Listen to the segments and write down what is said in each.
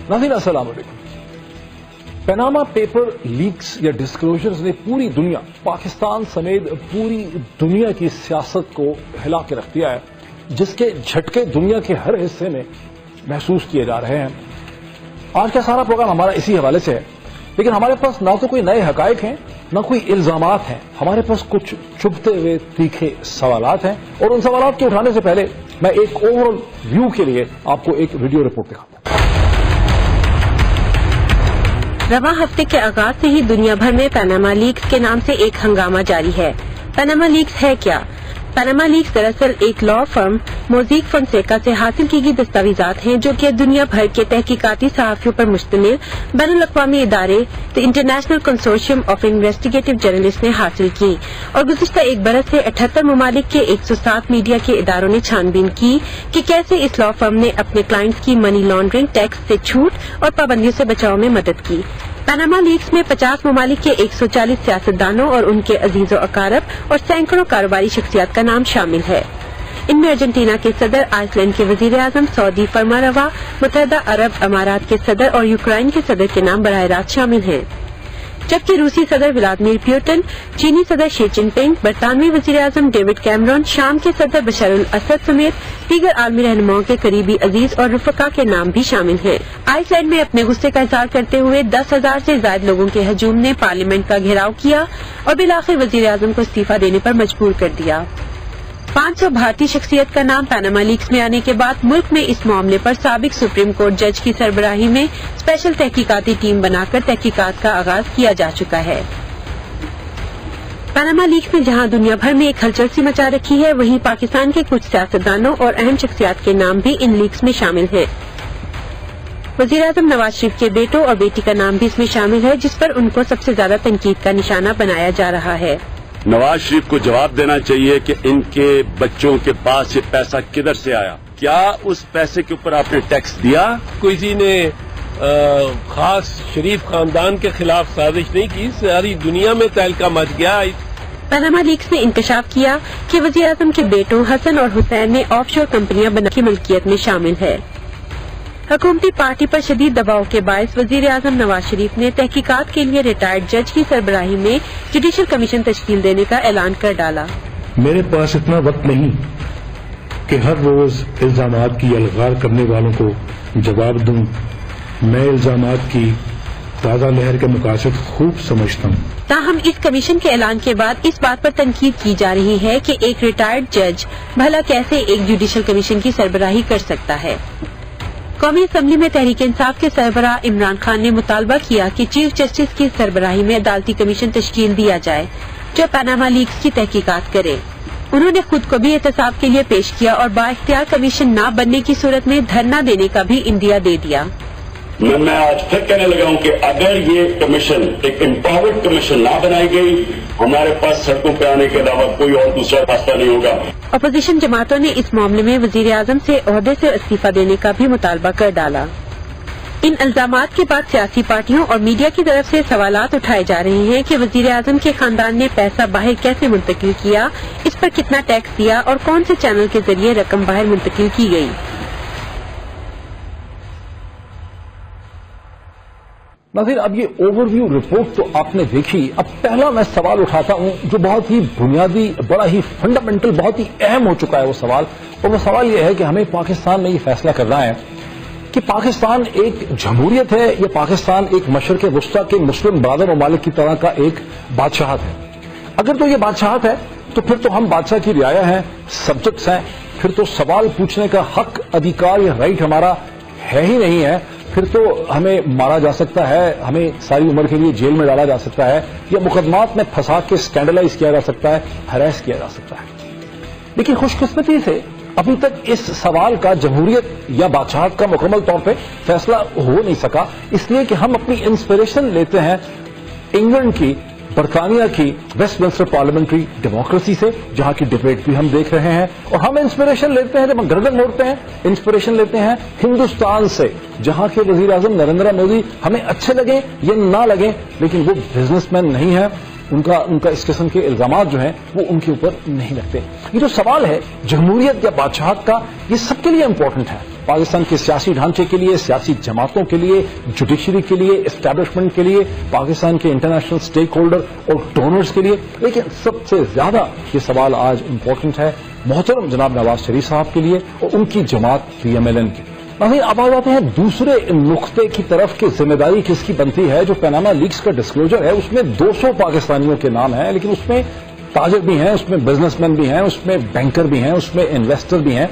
नाज़रीन अस्सलाम वालेकुम। पनामा पेपर लीक्स या डिस्क्लोजर्स ने पूरी दुनिया, पाकिस्तान समेत पूरी दुनिया की सियासत को हिला के रख दिया है, जिसके झटके दुनिया के हर हिस्से में महसूस किए जा रहे हैं। आज का सारा प्रोग्राम हमारा इसी हवाले से है, लेकिन हमारे पास ना तो कोई नए हकायक हैं, ना कोई इल्जामात हैं। हमारे पास कुछ चुभते हुए तीखे सवालात हैं, और उन सवालात के उठाने से पहले मैं एक ओवरऑल व्यू के लिए आपको एक वीडियो रिपोर्ट दिखाऊंगा। रवां हफ्ते के आगाज से ही दुनिया भर में पनामा लीक्स के नाम से एक हंगामा जारी है। पनामा लीक्स है क्या? पनामा लीक्स दरअसल एक लॉ फर्म मोज़ेक फोंसेका से हासिल की गई दस्तावेजात हैं, जो कि दुनिया भर के तहकीकाती सहाफियों पर मुश्तमिल बैनुल-अक़वामी इदारे the international consortium of investigative journalist ने हासिल की, और गुज़िश्ता एक बरस से 78 ममालिक के 107 मीडिया के इदारों ने छानबीन की कि कैसे इस लॉ फर्म ने अपने क्लाइंट्स की मनी लॉन्ड्रिंग, टैक्स से छूट और पाबंदियों से बचाव में मदद की। पनामा लीक्स में 50 ममालिक के 140 सियासतदानों और उनके अजीजों अकारब और सैकड़ों कारोबारी शख्सियात का नाम शामिल है। इनमें अर्जेंटीना के सदर, आइसलैंड के वजीर-ए-आज़म, सऊदी फरमारवा, मुत्तहदा अरब अमारात के सदर और यूक्रेन के सदर के नाम बराह रास्त शामिल हैं, जबकि रूसी सदर व्लादिमीर पुतिन, चीनी सदर शी जिनपिंग, बरतानवी वजीर-ए-आज़म डेविड कैमरॉन, शाम के सदर बशर अल असद समेत दीगर आलमी रहनुमाओं के करीबी अजीज और रुफका के नाम भी शामिल हैं। आइसलैंड में अपने गुस्से का इजहार करते हुए 10,000 से ज्यादा लोगों के हजूम ने पार्लियामेंट का घेराव किया और बिलाखिर वजीर-ए-आज़म को इस्तीफा देने पर मजबूर कर दिया। 500 भारतीय शख्सियत का नाम पनामा लीक्स में आने के बाद मुल्क में इस मामले पर साबिक सुप्रीम कोर्ट जज की सरबराही में स्पेशल तहकीकाती टीम बनाकर तहकीकात का आगाज किया जा चुका है। पनामा लीक्स में जहां दुनिया भर में एक हलचल सी मचा रखी है, वहीं पाकिस्तान के कुछ सियासतदानों और अहम शख्सियात के नाम भी इन लीक्स में शामिल हैं। वज़ीर-ए-आज़म नवाज शरीफ के बेटों और बेटी का नाम भी इसमें शामिल है, जिस पर उनको सबसे ज्यादा तनकीद का निशाना बनाया जा रहा है। नवाज शरीफ को जवाब देना चाहिए कि इनके बच्चों के पास ये पैसा किधर से आया? क्या उस पैसे के ऊपर आपने टैक्स दिया? किसी ने खास शरीफ खानदान के खिलाफ साजिश नहीं की, सारी दुनिया में तहलका मच गया। पनामा लीक्स ने इंकशाफ किया कि वज़ीर-ए-आज़म के बेटों हसन और हुसैन ने ऑफशोर कंपनियां बना की मिल्कियत में शामिल है। हुकूमती पार्टी पर शदीद दबाव के बायस वज़ीर-ए-आज़म नवाज शरीफ ने तहकीकात के लिए रिटायर्ड जज की सरबराही में जुडिशल कमीशन तश्कील देने का ऐलान कर डाला। मेरे पास इतना वक्त नहीं कि हर रोज इल्जामात की अलगार करने वालों को जवाब दूं। मैं इल्जामात की ताज़ा लहर के मुकासद खूब समझता हूँ। ताहम इस कमीशन के ऐलान के बाद इस बात पर तनकीद की जा रही है कि एक रिटायर्ड जज भला कैसे एक जुडिशल कमीशन की सरबराही कर सकता है। कौमी असम्बली में तहरीक इंसाफ के सरबराह इमरान खान ने मुतालबा किया कि चीफ जस्टिस की सरबराही में अदालती कमीशन तश्कील दिया जाए, जो पनामा लीक्स की तहकीकात करे। उन्होंने खुद को भी एहतसाब के लिए पेश किया और बाइख्तियार कमीशन न बनने की सूरत में धरना देने का भी इंदिया दे दिया। मैं आज फिर कहने लगा हूं कि अगर ये कमीशन एक एम्पावर्ड कमीशन ना बनाई गई, हमारे पास सड़कों पर आने के अलावा कोई और दूसरा रास्ता नहीं होगा। अपोजिशन जमातों ने इस मामले में वज़ीर-ए-आज़म से ओहदे से इस्तीफा देने का भी मुतालबा कर डाला। इन इल्जामात के बाद सियासी पार्टियों और मीडिया की तरफ से सवालात उठाए जा रहे हैं कि वज़ीर-ए-आज़म के खानदान ने पैसा बाहर कैसे मुंतकिल किया, इस पर कितना टैक्स दिया और कौन से चैनल के जरिए रकम बाहर मुंतकिल की गई। नाज़रीन, अब ये ओवरव्यू रिपोर्ट तो आपने देखी। अब पहला मैं सवाल उठाता हूं जो बहुत ही बुनियादी, बड़ा ही फंडामेंटल, बहुत ही अहम हो चुका है वो सवाल, और वो सवाल ये है कि हमें पाकिस्तान में ये फैसला करना है कि पाकिस्तान एक जमहूरियत है या पाकिस्तान एक मशरक़ वुस्ता के मुस्लिम बरादर ममालिक की तरह का एक बादशाहत है। अगर तो ये बादशाहत है तो फिर तो हम बादशाह की रियाया हैं, सब्जेक्ट्स हैं, फिर तो सवाल पूछने का हक, अधिकार या राइट हमारा है ही नहीं है। फिर तो हमें मारा जा सकता है, हमें सारी उम्र के लिए जेल में डाला जा सकता है, या मुकदमात में फंसा के स्कैंडलाइज किया जा सकता है, हरास किया जा सकता है। लेकिन खुशकिस्मती से अभी तक इस सवाल का जमहूरियत या बादशाहत का मुकम्मल तौर पे फैसला हो नहीं सका, इसलिए कि हम अपनी इंस्पिरेशन लेते हैं इंग्लैंड की, बरतानिया की वेस्टमिंस्टर पार्लियामेंट्री डेमोक्रेसी से, जहां की डिबेट भी हम देख रहे हैं, और हम इंस्पिरेशन लेते हैं, जब हम गर्दन मोड़ते हैं, इंस्पिरेशन लेते हैं हिंदुस्तान से, जहां के वजीर-ए-आज़म नरेंद्र मोदी हमें अच्छे लगे या ना लगे, लेकिन वो बिजनेसमैन नहीं है, उनका इस किस्म के इल्जामात जो हैं वो उनके ऊपर नहीं लगते। ये जो सवाल है जमहूरियत या बादशाहत का, ये सबके लिए इंपॉर्टेंट है। पाकिस्तान के सियासी ढांचे के लिए, सियासी जमातों के लिए, जुडिशरी के लिए, एस्टैब्लिशमेंट के लिए, पाकिस्तान के इंटरनेशनल स्टेक होल्डर और डोनर्स के लिए। लेकिन सबसे ज्यादा ये सवाल आज इम्पोर्टेंट है मोहतरम जनाब नवाज शरीफ साहब के लिए और उनकी जमात PMLN की। अब आ जाते हैं दूसरे नुक्ते की तरफ कि जिम्मेदारी किसकी बनती है। जो पनामा लीक्स का डिस्क्लोजर है उसमें 200 पाकिस्तानियों के नाम हैं, लेकिन उसमें ताजिर भी हैं, उसमें बिजनेसमैन भी हैं, उसमें बैंकर भी हैं, उसमें इन्वेस्टर भी हैं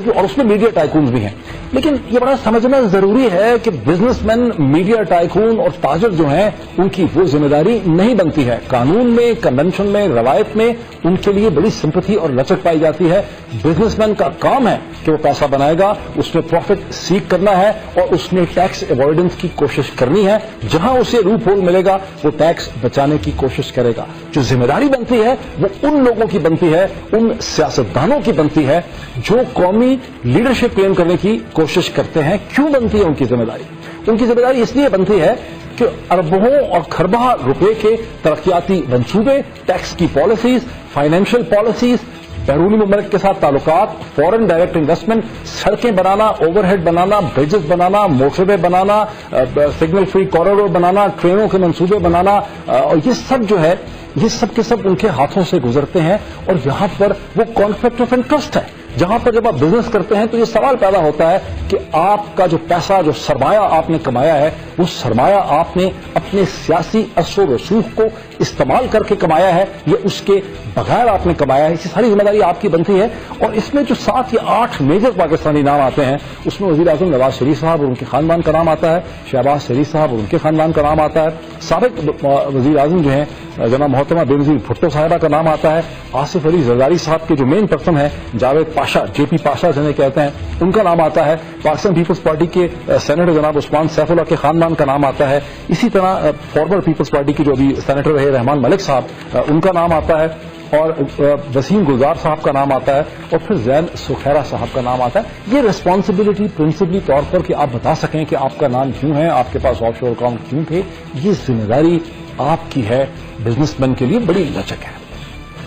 और उसमें मीडिया टाइकून भी हैं। लेकिन ये बड़ा समझना जरूरी है कि बिजनेसमैन, मीडिया टाइकून और ताजिर जो हैं उनकी वो जिम्मेदारी नहीं बनती है। कानून में, कन्वेंशन में, रवायत में उनके लिए बड़ी सिंपैथी और लचक पाई जाती है। बिजनेसमैन का काम है कि वो पैसा बनाएगा, उसने प्रॉफिट सीक करना है और उसने टैक्स अवॉइडेंस की कोशिश करनी है। जहां उसे लूप होल मिलेगा वो टैक्स बचाने की कोशिश करेगा। जो जिम्मेदारी बनती है वो उन लोगों की बनती है, उन सियासतदानों की बनती है जो कौमी लीडरशिप क्लेम करने की कोशिश करते हैं। क्यों बनती है उनकी जिम्मेदारी? उनकी जिम्मेदारी इसलिए बनती है कि अरबों और खरबों रुपए के तरक्याती मंसूबे, टैक्स की पॉलिसीज, फाइनेंशियल पॉलिसीज, बैरूनी मुल्क के साथ ताल्लुकात, फॉरेन डायरेक्ट इन्वेस्टमेंट, सड़कें बनाना, ओवरहेड बनाना, ब्रिजेस बनाना, मोटरवे बनाना, सिग्नल फ्री कॉरिडोर बनाना, ट्रेनों के मंसूबे बनाना, और ये सब जो है ये सब के सब उनके हाथों से गुजरते हैं। और यहां पर वो कॉन्फ्लिक्ट ऑफ इंटरेस्ट है। जहां पर जब आप बिजनेस करते हैं तो ये सवाल पैदा होता है कि आपका जो पैसा, जो सरमाया आपने कमाया है, वो सरमाया आपने अपने सियासी असर रसूख को इस्तेमाल करके कमाया है या उसके बगैर आपने कमाया है। इसी सारी जिम्मेदारी आपकी बनती है। और इसमें जो 7 या 8 मेजर पाकिस्तानी नाम आते हैं उसमें वजीर आजम नवाज शरीफ साहब और उनके खानदान का नाम आता है, शहबाज शरीफ साहब और उनके खानदान का नाम आता है, साबिक वजीर आजम जो है जनाब मोहतरमा बेनजीर भुट्टो साहिबा का नाम आता है, आसिफ अली जरदारी साहब के जो मेन पर्सन है जावेद पाशा, JP पाशा जिन्हें कहते हैं, उनका नाम आता है, पाकिस्तान पीपल्स पार्टी के सेनेटर जनाब उस्मान सैफुल्लाह के खानदान का नाम आता है, इसी तरह फॉरवर्ड पीपल्स पार्टी के जो अभी सेनेटर रहे रहमान मलिक साहब उनका नाम आता है, और वसीम गुलजार साहब का नाम आता है, और फिर जैन सुखैरा साहब का नाम आता है। ये रिस्पॉन्सिबिलिटी प्रिंसिपली तौर पर कि आप बता सकें कि आपका नाम क्यों है, आपके पास ऑफशोर अकाउंट क्यों थे, ये जिम्मेदारी आपकी है। बिजनेसमैन के लिए बड़ी लचक है।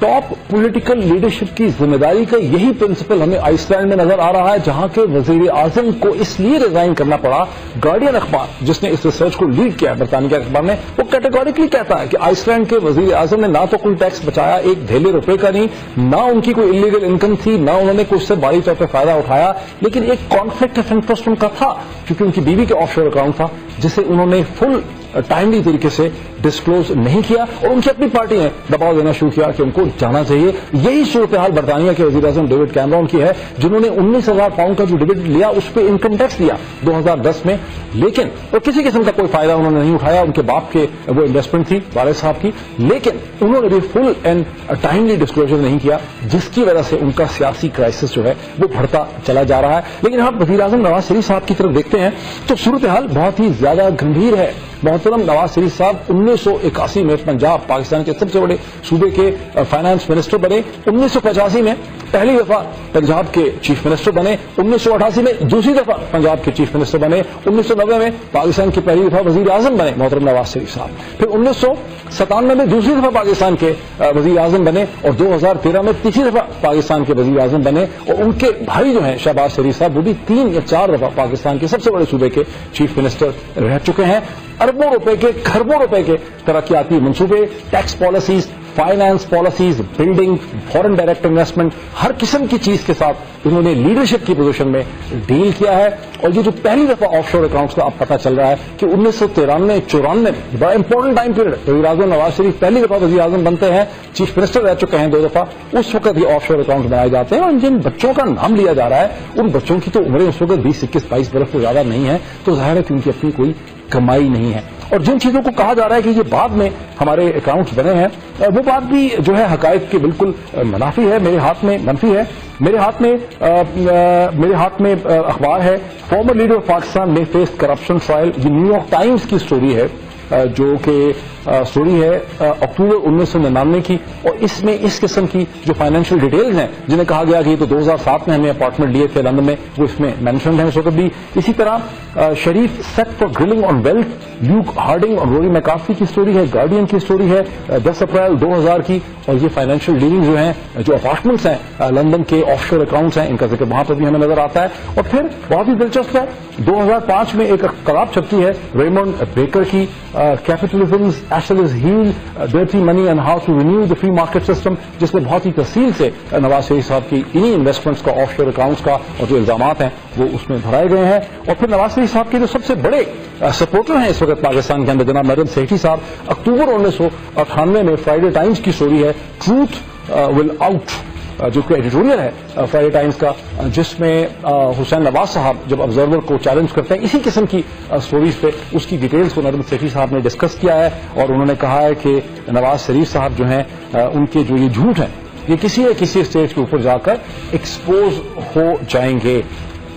टॉप पॉलिटिकल लीडरशिप की जिम्मेदारी का यही प्रिंसिपल हमें आइसलैंड में नजर आ रहा है, जहां के वजीर आजम को इसलिए रिजाइन करना पड़ा। गार्डियन अखबार जिसने इस रिसर्च को लीड किया है, बरतानिया के अखबार ने, वो कैटेगोरिकली कहता है कि आइसलैंड के वजीर आजम ने ना तो कोई टैक्स बचाया, एक धेले रुपए का नहीं, ना उनकी कोई इलीगल इनकम थी, ना उन्होंने कोई उससे बारी तौर पर फायदा उठाया, लेकिन एक कॉन्फ्लिक्ट ऑफ इंटरेस्ट उनका था क्योंकि उनकी बीवी के ऑफशोर अकाउंट था जिसे उन्होंने फुल टाइमली तरीके से डिस्क्लोज नहीं किया, और उनकी अपनी पार्टी ने दबाव देना शुरू किया कि उनको जाना चाहिए। यही सूरत हाल बरतानिया के वजीर आजम डेविड कैमरॉन की है, जिन्होंने 19,000 पाउंड का जो डिविडेंड लिया उस पर इनकम टैक्स दिया 2010 में, लेकिन और किसी किस्म का कोई फायदा उन्होंने नहीं उठाया। उनके बाप के वो इन्वेस्टमेंट थी वालिद साहब की, लेकिन उन्होंने भी फुल एंड टाइमली डिस्क्लोजर नहीं किया, जिसकी वजह से उनका सियासी क्राइसिस जो है वो बढ़ता चला जा रहा है। लेकिन आप वजीर आजम नवाज शरीफ साहब की तरफ देखते हैं तो सूरत हाल बहुत ही ज्यादा गंभीर है। मोहतरम नवाज शरीफ साहब 1981 में पंजाब पाकिस्तान के सबसे बड़े सूबे के फाइनेंस मिनिस्टर बने, 1985 में पहली दफा पंजाब के चीफ मिनिस्टर बने, 1988 में दूसरी दफा पंजाब के चीफ मिनिस्टर बने, 1990 में पाकिस्तान के पहली दफा वजीर आजम बने मोहतरम नवाज शरीफ साहब, फिर 1997 में दूसरी दफा पाकिस्तान के वजीर आजम बने, और 2013 में तीसरी दफा पाकिस्तान के वजीर आजम बने। और उनके भाई जो हैं शहबाज शरीफ साहब, वो भी 3 या 4 दफा पाकिस्तान के सबसे बड़े सूबे के चीफ मिनिस्टर रह चुके हैं। अरबों रुपए के, खरबों रुपए के तरक्याती मंसूबे, tax policies, finance policies, building, foreign direct investment, हर किस्म की चीज के साथ उन्होंने लीडरशिप की पोजीशन में डील किया है। और ये जो पहली दफा ऑफशोर अकाउंट्स का अब पता चल रहा है कि 1993-94 में बड़ा इंपॉर्टेंट टाइम पीरियड, वजीर आजम नवाज शरीफ पहली दफा वजीर आजम बनते हैं, चीफ मिनिस्टर रह चुके हैं 2 दफा, उस वक्त ये ऑफशोर अकाउंट बनाए जाते हैं। और जिन बच्चों का नाम लिया जा रहा है उन बच्चों की तो उम्रें उस वक्त 20, 21, 22 बरस से ज्यादा नहीं है, तो जाहिर है कि उनकी अपनी कोई कमाई नहीं है। और जिन चीजों को कहा जा रहा है कि ये बाद में हमारे अकाउंट्स बने हैं, वो बात भी जो है हकायक के बिल्कुल मुनाफी है, मेरे हाथ में मनफी है। मेरे हाथ में अखबार है, फॉर्मर लीडर ऑफ पाकिस्तान में फेस करप्शन ट्रायल, ये न्यूयॉर्क टाइम्स की स्टोरी है, जो कि स्टोरी है अक्टूबर 1999 की, और इसमें इस किस्म की जो फाइनेंशियल डिटेल्स हैं जिन्हें कहा गया कि ये तो 2007 में हमने अपार्टमेंट लिए थे लंदन में, वो इसमें मेंशन है इस वक्त भी। इसी तरह Sharif set for grilling on wealth, Luke Harding और रोरी मैकार्थी की स्टोरी है, गार्डियन की स्टोरी है 10 अप्रैल 2000 की, और ये फाइनेंशियल डीलिंग जो हैं, जो अपार्टमेंट्स हैं लंदन के ऑफशोर अकाउंट्स हैं, इनका जिक्र वहां पर भी हमें नजर आता है। और फिर बहुत ही दिलचस्प है 2005 में एक किताब छपती है रेमंड बेकर की, capitalism Achilles heel, dirty money and how to renew the free market system, जिसमें बहुत ही तफसील से नवाज शरीफ साहब की इन्हीं इन्वेस्टमेंट्स का, ऑफशोर अकाउंट्स का और जो इल्जामात हैं वो उसमें भराए गए हैं। और फिर नवाज शरीफ साहब के जो सबसे बड़े सपोर्टर हैं इस वक्त पाकिस्तान के अंदर, जनाब मरियम सेठी साहब, अक्टूबर 1998 में फ्राइडे टाइम्स की स्टोरी है ट्रूथ विल आउट, जो कि एडिटोरियल है फ्राइडे टाइम्स का, जिसमें हुसैन नवाज साहब जब ऑब्जर्वर को चैलेंज करते हैं इसी किस्म की स्टोरीज पे, उसकी डिटेल्स को नरियम सेठी साहब ने डिस्कस किया है, और उन्होंने कहा है कि नवाज शरीफ साहब जो हैं उनके जो ये झूठ हैं ये किसी न किसी स्टेज के ऊपर जाकर एक्सपोज हो जाएंगे।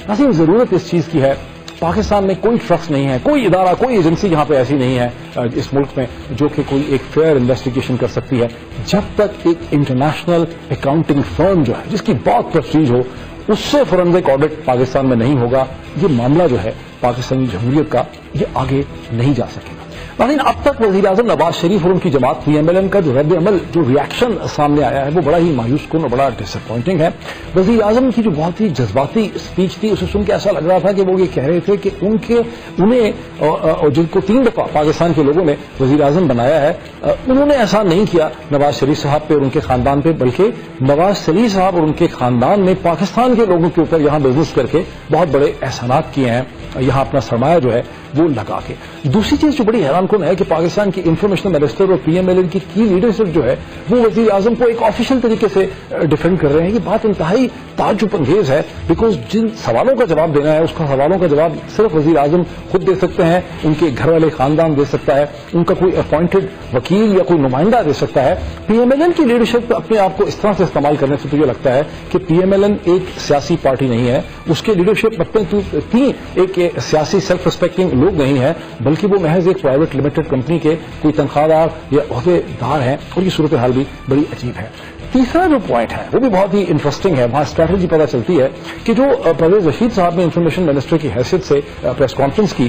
नाज़रीन, जरूरत इस चीज की है, पाकिस्तान में कोई ट्रस्ट नहीं है, कोई इदारा, कोई एजेंसी यहाँ पे ऐसी नहीं है इस मुल्क में जो कि कोई एक फेयर इन्वेस्टिगेशन कर सकती है, जब तक एक इंटरनेशनल अकाउंटिंग फर्म जो है जिसकी बहुत प्रेस्टीज हो उससे फोरेंसिक ऑडिट पाकिस्तान में नहीं होगा, ये मामला जो है पाकिस्तानी जमहूरियत का ये आगे नहीं जा सकेगा। लेकिन अब तक वज़ीर आज़म नवाज शरीफ और उनकी जमात PMLN का जो रद्द अमल, जो रिएक्शन सामने आया है वो बड़ा ही मायूस कुन और बड़ा डिसअपॉइंटिंग है। वज़ीर आज़म की जो बहुत ही जज्बाती स्पीच थी उसे सुन के ऐसा लग रहा था कि वो ये कह रहे थे कि उन्हें जिनको 3 दफा पाकिस्तान के लोगों ने वज़ीर आज़म बनाया है, उन्होंने ऐसा नहीं किया नवाज शरीफ साहब पे और उनके खानदान पे, बल्कि नवाज शरीफ साहब और उनके खानदान ने पाकिस्तान के लोगों के ऊपर यहाँ बिजनेस करके बहुत बड़े एहसानात किए हैं, यहाँ अपना सरमाया जो है वो लगा के। दूसरी चीज जो बड़ी हैरान कुन है कि पाकिस्तान की इंफॉर्मेशन मिनिस्टर और PMLN की लीडरशिप जो है वो वज़ीर आज़म को एक ऑफिशियल तरीके से डिफेंड कर रहे हैं। ये बात इंतहाई ताज्जुब अंगेज है, बिकॉज जिन सवालों का जवाब देना है उसका सवालों का जवाब सिर्फ वज़ीर आज़म खुद दे सकते हैं, उनके घर वाले खानदान दे सकता है, उनका कोई अपॉइंटेड वकील या कोई नुमाइंदा दे सकता है। PMLN की लीडरशिप अपने आप को इस तरह से इस्तेमाल करने से तो ये लगता है कि PMLN एक सियासी पार्टी नहीं है, उसके लीडरशिप एक सियासी सेल्फ रिस्पेक्टिंग लोग नहीं है, बल्कि वो महज एक प्राइवेट लिमिटेड कंपनी के कोई तनख्वाहदार या ओहदेदार हैं, और ये सूरत हाल भी बड़ी अजीब है। तीसरा जो पॉइंट है वो भी बहुत ही इंटरेस्टिंग है, वहां स्ट्रैटेजी पता चलती है कि जो परवेज रशीद साहब ने इंफॉर्मेशन मिनिस्टर की हैसियत से प्रेस कॉन्फ्रेंस की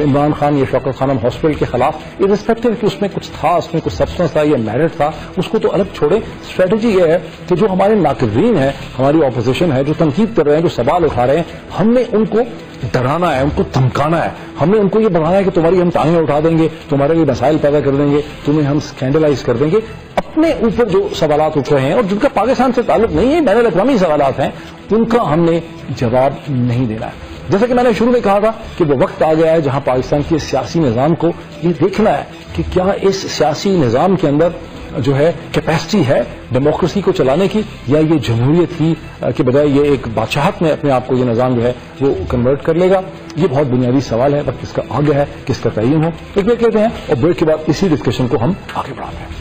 इमरान खान या शौकत खानम हॉस्पिटल के खिलाफ, इर्रिस्पेक्टिव कि उसमें कुछ था, उसमें कुछ सब्सटेंस था या मेरिट था, उसको तो अलग छोड़े। स्ट्रैटेजी ये है कि जो हमारे नाक़िरीन है, हमारी ऑपोजिशन है, जो तनकीद कर रहे हैं, जो सवाल उठा रहे हैं, हमने उनको डराना है, उनको धमकाना है, हमने उनको ये बताना है कि तुम्हारी हम टांगें उठा देंगे, तुम्हारे लिए मसाइल पैदा कर देंगे, तुम्हें हम स्कैंडलाइज कर देंगे। अपने ऊपर जो सवालात उठ रहे हैं और जिनका पाकिस्तान से ताल्लुक नहीं है, बैनुल अक़वामी सवालात हैं, उनका हमने जवाब नहीं देना है। जैसा कि मैंने शुरू में कहा था कि वो वक्त आ गया है जहां पाकिस्तान के सियासी निज़ाम को ये देखना है कि क्या इस सियासी निज़ाम के अंदर जो है कैपेसिटी है डेमोक्रेसी को चलाने की, या ये जमहूरियत ही के बजाय ये एक बादशाहत में अपने आप को ये निज़ाम जो है वो कन्वर्ट कर लेगा। ये बहुत बुनियादी सवाल है, वक्त इसका आ गया है कि इसका तयन हो। एक ब्रेक लेते हैं और ब्रेक के बाद इसी डिस्कशन को हम आगे बढ़ाते हैं।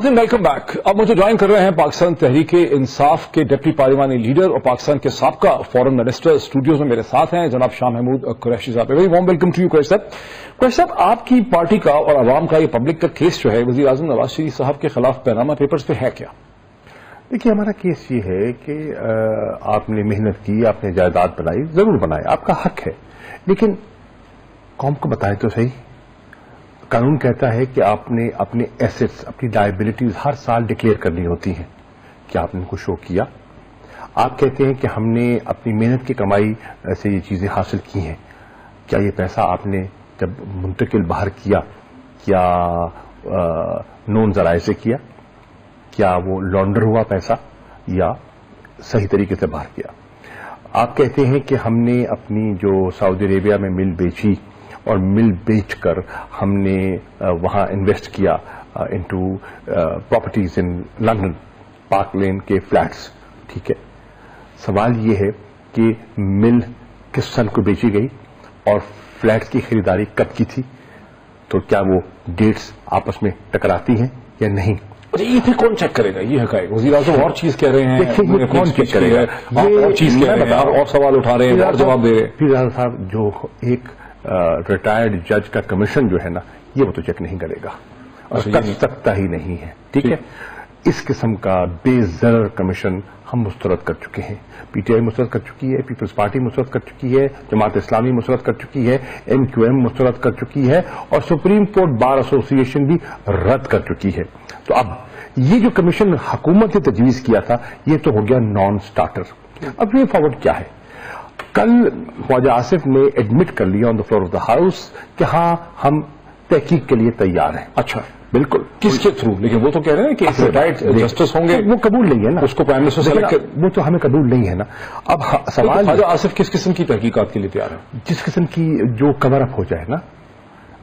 Welcome back. अब मुझे ज्वाइन कर रहे हैं पाकिस्तान तहरीक इंसाफ के डिप्टी पार्लिमानी लीडर और पाकिस्तान के साबका फॉरेन मिनिस्टर, स्टूडियोज में मेरे साथ हैं जनाब शाह महमूद कुरैशी साहब। Very warm welcome to you Qureshi साहब। कुरैशी साहब, आपकी पार्टी का और आवाम का ये पब्लिक का केस जो है वज़ीर आज़म नवाज शरीफ साहब के खिलाफ पैनामा पेपर्स पे है क्या? देखिए, हमारा केस ये है कि आपने मेहनत की, आपने जायदाद बनाई, जरूर बनाए, आपका हक है, लेकिन कौम को बताए तो सही। कानून कहता है कि आपने अपने एसेट्स, अपनी लायबिलिटीज हर साल डिक्लेयर करनी होती हैं। क्या आपने उनको शो किया? आप कहते हैं कि हमने अपनी मेहनत की कमाई से ये चीजें हासिल की हैं। क्या ये पैसा आपने जब मुंतकिल बाहर किया, क्या नोन जराए से किया? क्या वो लॉन्डर हुआ पैसा या सही तरीके से बाहर किया? आप कहते हैं कि हमने अपनी जो सऊदी अरेबिया में मिल बेची और मिल बेचकर हमने वहां इन्वेस्ट किया into properties in London, park lane के फ्लैट्स। ठीक है, सवाल ये है कि मिल किस सन को बेची गई और फ्लैट्स की खरीदारी कब की थी? तो क्या वो डेट्स आपस में टकराती हैं या नहीं? अच्छा, ये फिर कौन चेक करेगा? ये हकायक वज़ीर आज़म और चीज कह रहे हैं, देखिए, ये कौन चेक करेगा? आप और चीज कह रहे हैं, आप और सवाल उठा रहे हैं और जवाब दे रहे हैं। फिर साहब, जो एक रिटायर्ड जज का कमीशन जो है ना, ये वो तो चेक नहीं करेगा और कर सकता ही नहीं है, ठीक है? इस किस्म का बेज़रर कमीशन हम मुस्तरद कर चुके हैं। पीटीआई मुस्तरद कर चुकी है, पीपल्स पार्टी मुस्तरद कर चुकी है, जमात इस्लामी मुस्तरद कर चुकी है, एमक्यूएम मुस्तरद कर चुकी है और सुप्रीम कोर्ट बार एसोसिएशन भी रद्द कर चुकी है। तो अब ये जो कमीशन हुकूमत ने तजवीज किया था, ये तो हो गया नॉन स्टार्टर। अब वे फॉरवर्ड क्या है? कल ख्वाजा आसिफ ने एडमिट कर लिया on the floor of the house कि हाँ, हम तहकीक के लिए तैयार हैं। अच्छा, बिल्कुल। किसके थ्रू? लेकिन वो तो कह रहे हैं कि रिटायर्ड जस्टिस होंगे, वो कबूल नहीं है ना, उसको प्राइम मिनिस्टर सेलेक्ट, वो तो हमें कबूल नहीं है ना। अब सवाल, ख्वाजा आसिफ किस किस्म की तहकीकात के लिए तैयार है? जिस किस्म की जो कवर अप हो जाए ना,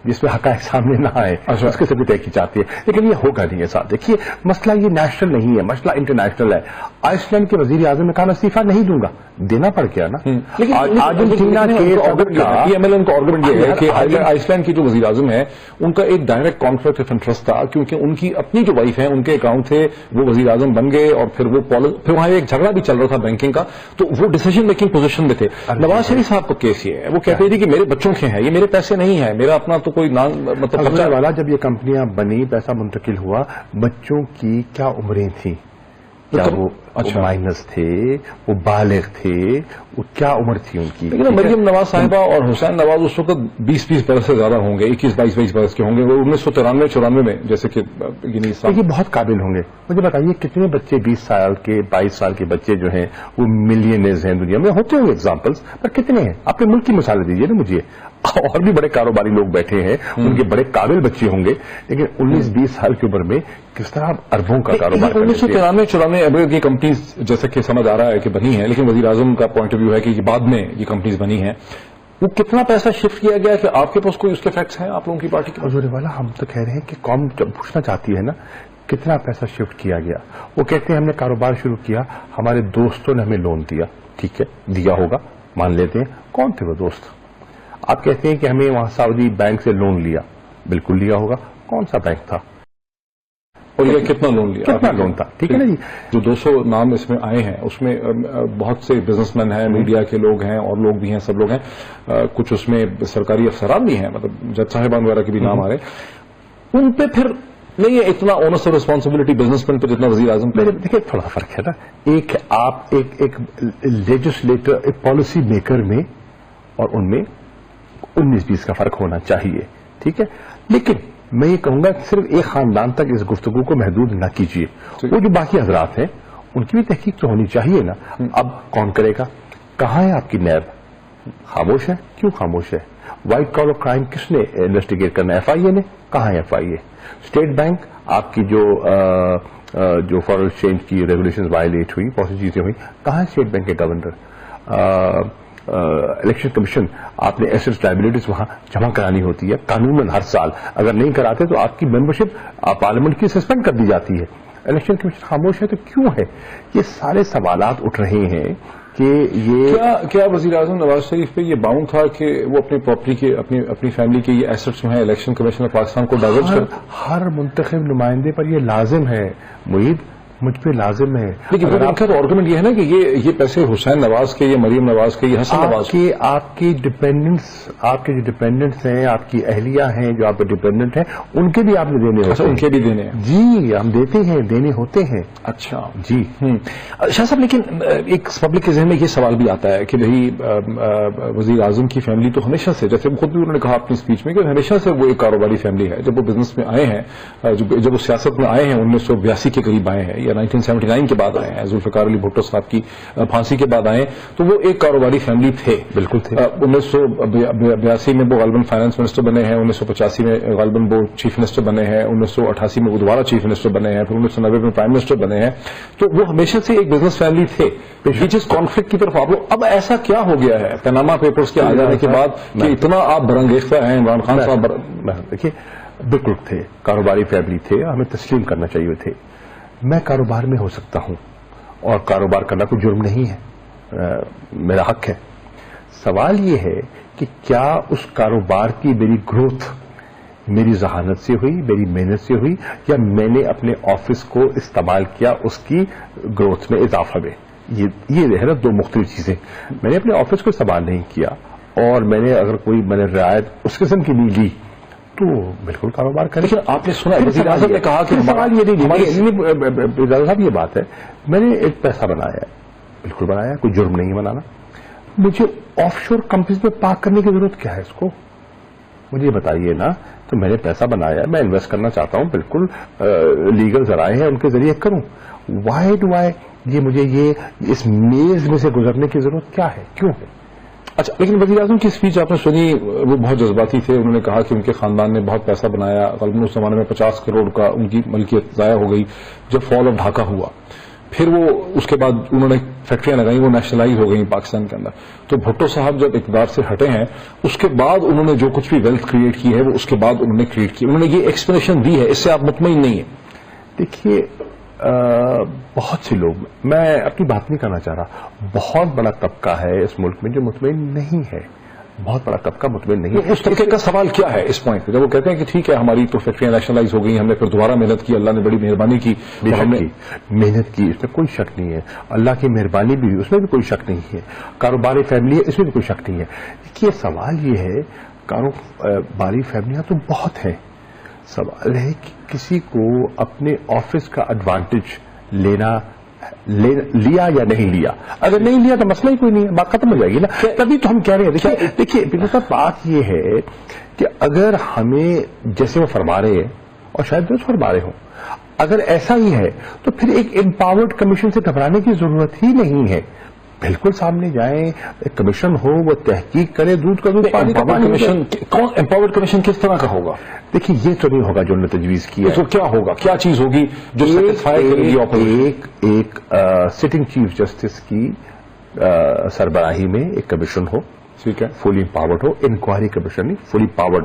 जिसमें हकायक सामने ना आए, उस किस्म की तहकीक चाहती है, लेकिन ये होगा नहीं है। साथ देखिए, मसला ये नेशनल नहीं है, मसला इंटरनेशनल है। आइसलैंड के वजीर आजम ने कहा, मैं इस्तीफा नहीं दूंगा, देना पड़ गया ना। लेकिन अर्जेंटीना के एमएलएन का आर्गुमेंट ये है कि आइसलैंड की जो वजीर आजम है, उनका एक डायरेक्ट कॉन्फ्लिक्ट ऑफ इंटरेस्ट था, क्योंकि उनकी अपनी जो वाइफ है, उनके अकाउंट थे, वो वजीर आजम बन गए और फिर वहां एक झगड़ा भी चल रहा था बैंकिंग का, तो वो डिसीजन मेकिंग पोजीशन में थे। नवाज शरीफ साहब का केस ये है, वो कहते थे कि मेरे बच्चों के हैं, ये मेरे पैसे नहीं है, मेरा अपना तो कोई मतलब वाला। जब ये कंपनियां बनी, पैसा मुंतकिल हुआ, बच्चों की क्या उम्रें थी? क्या वो माइनस थे, वो बालिग थे, वो क्या उम्र थी उनकी? लेकिन मरियम नवाज साहिबा और हुसैन नवाज उस वक्त 20-20 बरस से ज्यादा होंगे, 21-22 बरस के होंगे, वो 1993-94 में, जैसे कि ये बहुत काबिल होंगे। मुझे बताइए, कितने बच्चे 20 साल के 22 साल के बच्चे जो हैं, वो मिलियनर्स हैं दुनिया में? होते होंगे एग्जाम्पल्स, पर कितने हैं? अपने मुल्क की मिसालें दीजिए ना मुझे। और भी बड़े कारोबारी लोग बैठे हैं, उनके बड़े काबिल बच्चे होंगे, लेकिन 19-20 साल की उम्र में किस तरह अरबों का कारोबार? 1993-94 की कंपनीज जैसे कि समझ आ रहा है कि बनी है, लेकिन वजीर आजम का पॉइंट ऑफ व्यू है कि बाद में ये कंपनीज बनी हैं। वो कितना पैसा शिफ्ट किया गया कि आपके पास कोई उसके फैक्ट्स हैं आप लोगों की पार्टी के? हजूर वाला, हम तो कह रहे हैं कि कौम जब पूछना चाहती है ना, कितना पैसा शिफ्ट किया गया। वो कहते हैं हमने कारोबार शुरू किया, हमारे दोस्तों ने हमें लोन दिया। ठीक है, दिया होगा, मान लेते हैं। कौन थे वो दोस्त? आप कहते हैं कि हमें वहां सऊदी बैंक से लोन लिया, बिल्कुल लिया होगा। कौन सा बैंक था और ये कितना लोन लिया? कितना लोन था? ठीक है ना जी। जो 200 नाम इसमें आए हैं, उसमें बहुत से बिजनेसमैन हैं, मीडिया के लोग हैं और लोग भी हैं, सब लोग हैं। कुछ उसमें सरकारी अफसरान भी हैं, मतलब जज साहिबान वगैरह के भी नाम आ रहे हैं। उन पे फिर नहीं है इतना ऑनर्स और रिस्पॉन्सिबिलिटी बिजनेसमैन पे जितना वजीर आजम पे। देखिए, थोड़ा फर्क है ना। एक आप एक लेजिस्लेटर, एक पॉलिसी मेकर में और उनमें 19-20 का फर्क होना चाहिए। ठीक है, लेकिन मैं ये कहूंगा कि सिर्फ एक खानदान तक इस गुफ्तगू को महदूद न कीजिए। वो जो बाकी हजरात हैं, उनकी भी तहकीक तो होनी चाहिए ना। अब कौन करेगा? कहाँ है आपकी नैब? खामोश है। क्यों खामोश है? व्हाइट कॉलर क्राइम किसने इन्वेस्टिगेट करना? एफआईए ने। कहाँ है एफआईए? स्टेट बैंक, आपकी जो फॉरेन एक्सचेंज की रेगुलेशंस वायलेट हुई, बहुत सी चीजें हुई, कहाँ है स्टेट बैंक के गवर्नर? इलेक्शन कमीशन, आपने एसेट्स लायबिलिटीज वहां जमा करानी होती है कानूनन हर साल। अगर नहीं कराते तो आपकी मेंबरशिप पार्लियामेंट की सस्पेंड कर दी जाती है। इलेक्शन कमीशन खामोश है तो क्यों है? ये सारे सवालात उठ रहे हैं कि ये क्या वजीर आजम नवाज शरीफ पे ये बाउंड था कि वो अपनी प्रॉपर्टी के, अपनी फैमिली के ये एसेट्स जो हैं इलेक्शन कमीशन ऑफ पाकिस्तान को डाइवर्ट कर? हर मुंतखब नुमाइंदे पर ये लाजिम है मुईद, मुझ पे लाजिम है। लेकिन आपका तो आर्गुमेंट ये है ना कि ये पैसे हुसैन नवाज के, ये मरियम नवाज के, ये हसन नवाज के, आपके जो डिपेंडेंट्स हैं, आपकी अहलिया हैं जो आपके डिपेंडेंट हैं, उनके भी आपने देने होते हैं। उनके भी देने हैं? जी, हम देते हैं, देने होते हैं। अच्छा जी। शाह साहब, लेकिन एक पब्लिक के जहन में ये सवाल भी आता है कि भाई वजीर आजम की फैमिली तो हमेशा से, जैसे खुद भी उन्होंने कहा अपनी स्पीच में, कि हमेशा से वो एक कारोबारी फैमिली है। जब वो बिजनेस में आए हैं, जब वो सियासत में आए हैं 1982 के करीब आए हैं या 1979 के बाद आए हैं, जुल्फिकार अली भुट्टो साहब की फांसी के बाद आए, तो वो एक कारोबारी फैमिली थे। बिल्कुल थे। 1982 में वो गालिबन फाइनेंस मिनिस्टर बने हैं, 1985 में गालिबन वो चीफ मिनिस्टर बने हैं, 1988 में वो दोबारा चीफ मिनिस्टर बने हैं, फिर 1990 में प्राइम मिनिस्टर बने हैं। तो वो हमेशा से एक बिजनेस फैमिली थे। जिस कॉन्फ्लिक्ट की तरफ आप लोग, अब ऐसा क्या हो गया है पनामा पेपर्स के आ जाने के बाद कि इतना आप बरंगेख्ता हैं? इमरान खान साहब देखिए, बिल्कुल थे, कारोबारी फैमिली थे, हमें तस्लीम करना चाहिए थे। मैं कारोबार में हो सकता हूं और कारोबार करना कोई जुर्म नहीं है, मेरा हक है। सवाल ये है कि क्या उस कारोबार की मेरी ग्रोथ میری ذہانت سے ہوئی, میری محنت سے ہوئی, یا میں نے اپنے آفس کو استعمال کیا اس کی گروتھ میں, اضافہ میں. یہ ہے نا دو مختلف چیزیں. میں نے اپنے آفس کو استعمال نہیں کیا اور میں نے اگر کوئی میں نے رعایت اس قسم کی نہیں لی تو بالکل کاروبار کریں. لیکن آپ نے سنا وزیر اعظم نے کہا کہ سوال یہ نہیں صاحب, یہ بات ہے میں نے ایک پیسہ بنایا ہے, بالکل بنایا, کوئی جرم نہیں بنانا. مجھے آف شور کمپنیز میں پارک کرنے کی ضرورت کیا ہے اس کو, مجھے بتائیے نا. تو میں نے پیسہ بنایا, میں انویسٹ کرنا چاہتا ہوں, بالکل لیگل ذرائع ہیں ان کے ذریعے کروں. وائی ڈو آئی یہ مجھے یہ اس میز میں سے گزرنے کی ضرورت کیا ہے, کیوں ہے؟ اچھا, لیکن وزیر اعظم کی اسپیچ آپ نے سنی, وہ بہت جذباتی تھے. انہوں نے کہا کہ ان کے خاندان نے بہت پیسہ بنایا, غالباً اس زمانے میں 50 کروڑ کا ان کی ملکیت ضائع ہو گئی جب فال آف ڈھاکہ ہوا. پھر وہ اس کے بعد انہوں نے فیکٹریاں لگائیں, وہ نیشنلائز ہو گئی پاکستان کے اندر. تو بھٹو صاحب جب اقتدار سے ہٹے ہیں اس کے بعد انہوں نے جو کچھ بھی ویلتھ کریٹ کی ہے وہ اس کے بعد انہوں نے کریٹ کی. انہوں نے یہ ایکسپلینیشن دی ہے, اس سے آپ مطمئن نہیں ہیں؟ دیکھیے بہت سے لوگ, میں اپنی بات نہیں کرنا چاہ رہا, بہت بڑا طبقہ ہے اس ملک میں جو مطمئن نہیں ہے, بہت بڑا طبقہ مطمئن نہیں ہے. اس طبقے کا سوال کیا ہے اس پوائنٹ پہ جب وہ کہتے ہیں کہ ٹھیک ہے ہماری تو فیکٹریاں نیشنلائز ہو گئی, ہم نے پھر دوبارہ محنت کی, اللہ نے بڑی مہربانی کی, محنت کی, اس میں کوئی شک نہیں ہے, اللہ کی مہربانی بھی اس میں بھی کوئی شک نہیں ہے, کاروباری فیملی ہے اس میں بھی کوئی شک نہیں ہے. دیکھیے سوال یہ ہے, کاروباری فیملیاں تو بہت ہیں, سوال ہے کہ کسی کو اپنے آفس کا ایڈوانٹیج لیا یا نہیں لیا. اگر نہیں لیا تو مسئلہ ہی کوئی نہیں ہے, بات ختم ہو جائے گی نا. تبھی تو ہم کہہ رہے ہیں. دیکھیے بلو صاحب, بات یہ ہے کہ اگر ہمیں جیسے وہ فرما رہے ہیں اور شاید درست فرما رہے ہوں, اگر ایسا ہی ہے تو پھر ایک امپاورڈ کمیشن سے گھبرانے کی ضرورت ہی نہیں ہے. بالکل سامنے جائیں, ایک کمیشن ہو, وہ تحقیق کرے, دودھ کا دودھ پانی کا پانی. کمیشن کون, امپاورڈ کمیشن کس طرح کا ہوگا؟ دیکھیے یہ تو نہیں ہوگا جو انہوں نے تجویز کی ہے. تو کیا ہوگا, کیا چیز ہوگی جو سیٹسفائی کرے گی؟ ایک سٹنگ چیف جسٹس کی سربراہی میں ایک کمیشن ہو, ٹھیک ہے, فلی امپاورڈ ہو, انکوائری کمیشن نہیں, فلی امپاورڈ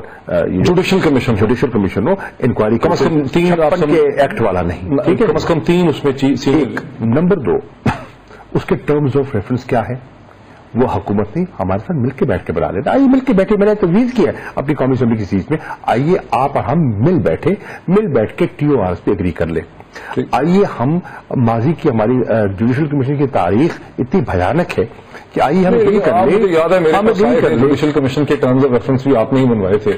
جوڈیشل کمیشن ہو, انکوائری کم از کم 3 کے ایکٹ والا نہیں, ٹھیک ہے, کم از کم 3 اس میں چیز. نمبر 2, اس کے ٹرمز آف ریفرنس کیا ہے, وہ حکومت نہیں ہمارے ساتھ مل کے بیٹھ کے بنا لیتا. آئیے مل کے بیٹھے, میں نے تجویز کیا ہے اپنی قومی اسمبلی کی چیز میں, آئیے آپ اور ہم مل بیٹھ کے TORs پہ اگری کر لیں. آئیے ہم ماضی کی ہماری جوڈیشل کمیشن کی تاریخ اتنی بھیانک ہے کہ آئیے ہم اگری کر لیں. یاد ہے میرے جوڈیشل کمیشن کے ٹرمز آف ریفرنس بھی آپ نے ہی بنوائے تھے,